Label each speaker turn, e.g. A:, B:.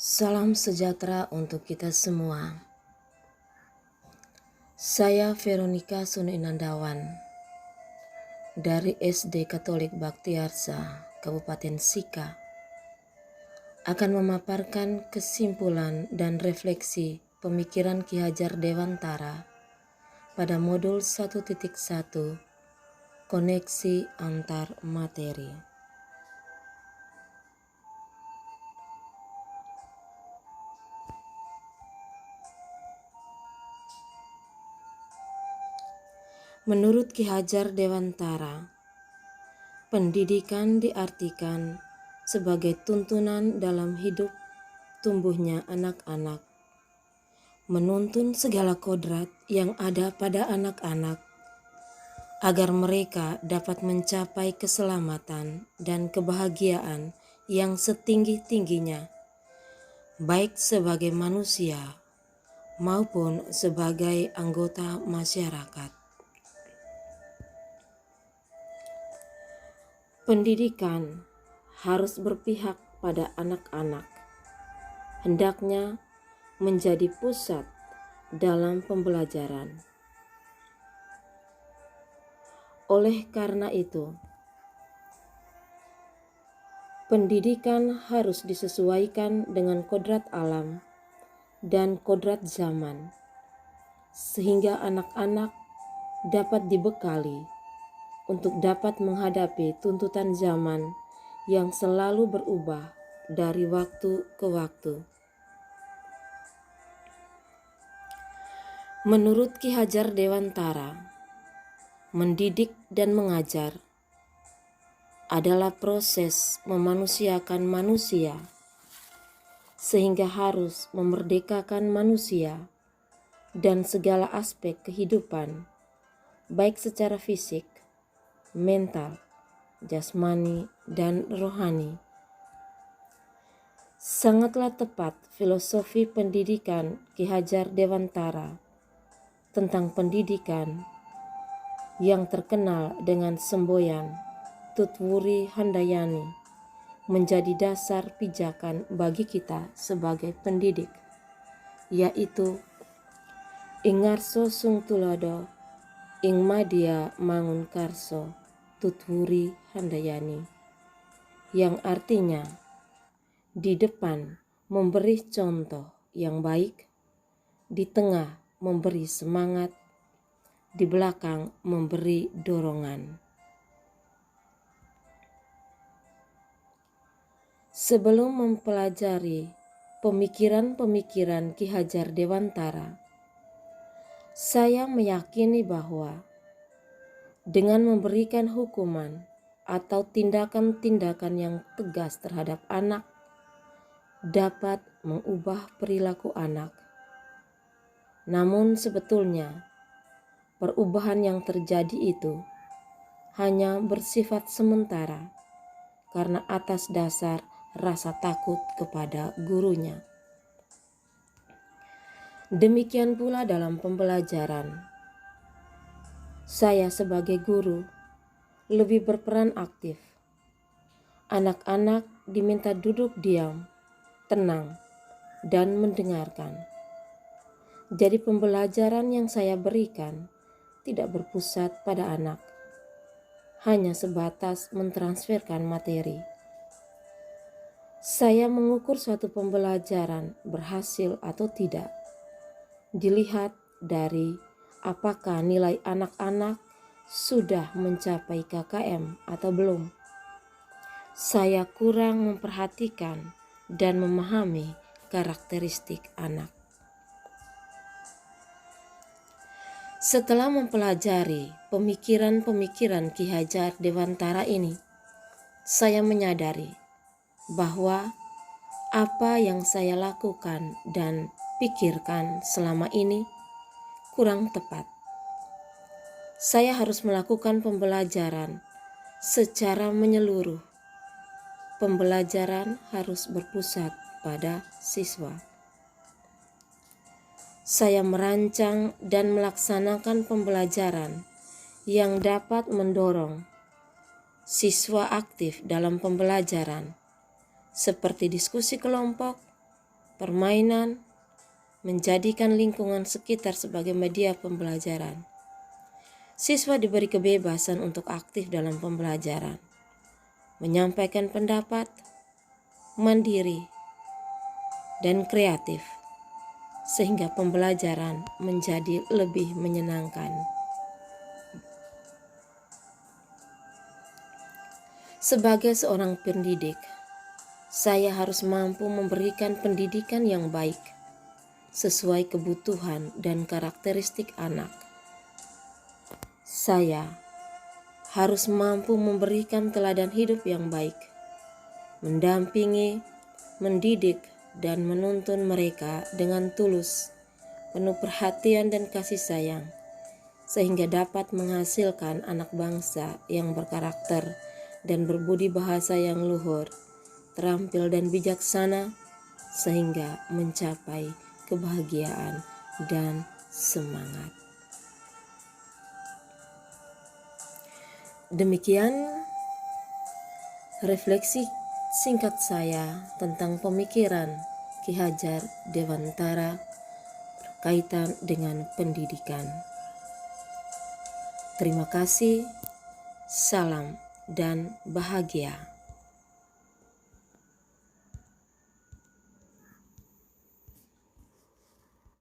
A: Salam sejahtera untuk kita semua. Saya Veronica Suninandawan dari SD Katolik Baktiarsa, Kabupaten Sika, akan memaparkan kesimpulan dan refleksi pemikiran Ki Hajar Dewantara pada modul 1.1 Koneksi Antar Materi. Menurut Ki Hajar Dewantara, pendidikan diartikan sebagai tuntunan dalam hidup tumbuhnya anak-anak, menuntun segala kodrat yang ada pada anak-anak agar mereka dapat mencapai keselamatan dan kebahagiaan yang setinggi-tingginya, baik sebagai manusia maupun sebagai anggota masyarakat. Pendidikan harus berpihak pada anak-anak, hendaknya menjadi pusat dalam pembelajaran. Oleh karena itu, pendidikan harus disesuaikan dengan kodrat alam dan kodrat zaman, sehingga anak-anak dapat dibekali untuk dapat menghadapi tuntutan zaman yang selalu berubah dari waktu ke waktu. Menurut Ki Hajar Dewantara, mendidik dan mengajar adalah proses memanusiakan manusia, sehingga harus memerdekakan manusia dan segala aspek kehidupan, baik secara fisik, mental, jasmani, dan rohani. Sangatlah tepat filosofi pendidikan Ki Hajar Dewantara tentang pendidikan yang terkenal dengan semboyan Tutwuri Handayani menjadi dasar pijakan bagi kita sebagai pendidik, yaitu Ingarso Sung Tulodo Ing Madya Mangun Karso Tutwuri Handayani, yang artinya di depan memberi contoh yang baik, di tengah memberi semangat, di belakang memberi dorongan. Sebelum mempelajari pemikiran-pemikiran Ki Hajar Dewantara, saya meyakini bahwa dengan memberikan hukuman atau tindakan-tindakan yang tegas terhadap anak dapat mengubah perilaku anak. Namun sebetulnya perubahan yang terjadi itu hanya bersifat sementara karena atas dasar rasa takut kepada gurunya. Demikian pula dalam pembelajaran. Saya sebagai guru lebih berperan aktif. Anak-anak diminta duduk diam, tenang, dan mendengarkan. Jadi pembelajaran yang saya berikan tidak berpusat pada anak, hanya sebatas mentransferkan materi. Saya mengukur suatu pembelajaran berhasil atau tidak dilihat dari apakah nilai anak-anak sudah mencapai KKM atau belum. Saya kurang memperhatikan dan memahami karakteristik anak. Setelah mempelajari pemikiran-pemikiran Ki Hajar Dewantara ini, saya menyadari bahwa apa yang saya lakukan dan pikirkan selama ini kurang tepat. Saya harus melakukan pembelajaran secara menyeluruh. Pembelajaran harus berpusat pada siswa. Saya merancang dan melaksanakan pembelajaran yang dapat mendorong siswa aktif dalam pembelajaran, seperti diskusi kelompok, permainan, menjadikan lingkungan sekitar sebagai media pembelajaran. Siswa diberi kebebasan untuk aktif dalam pembelajaran, menyampaikan pendapat, mandiri, dan kreatif, sehingga pembelajaran menjadi lebih menyenangkan. Sebagai seorang pendidik, saya harus mampu memberikan pendidikan yang baik sesuai kebutuhan dan karakteristik anak. Saya harus mampu memberikan teladan hidup yang baik, mendampingi, mendidik, dan menuntun mereka dengan tulus, penuh perhatian dan kasih sayang, sehingga dapat menghasilkan anak bangsa yang berkarakter dan berbudi bahasa yang luhur, terampil dan bijaksana, sehingga mencapai kebahagiaan dan semangat. Demikian refleksi singkat saya tentang pemikiran Ki Hajar Dewantara berkaitan dengan pendidikan. Terima kasih, salam dan bahagia.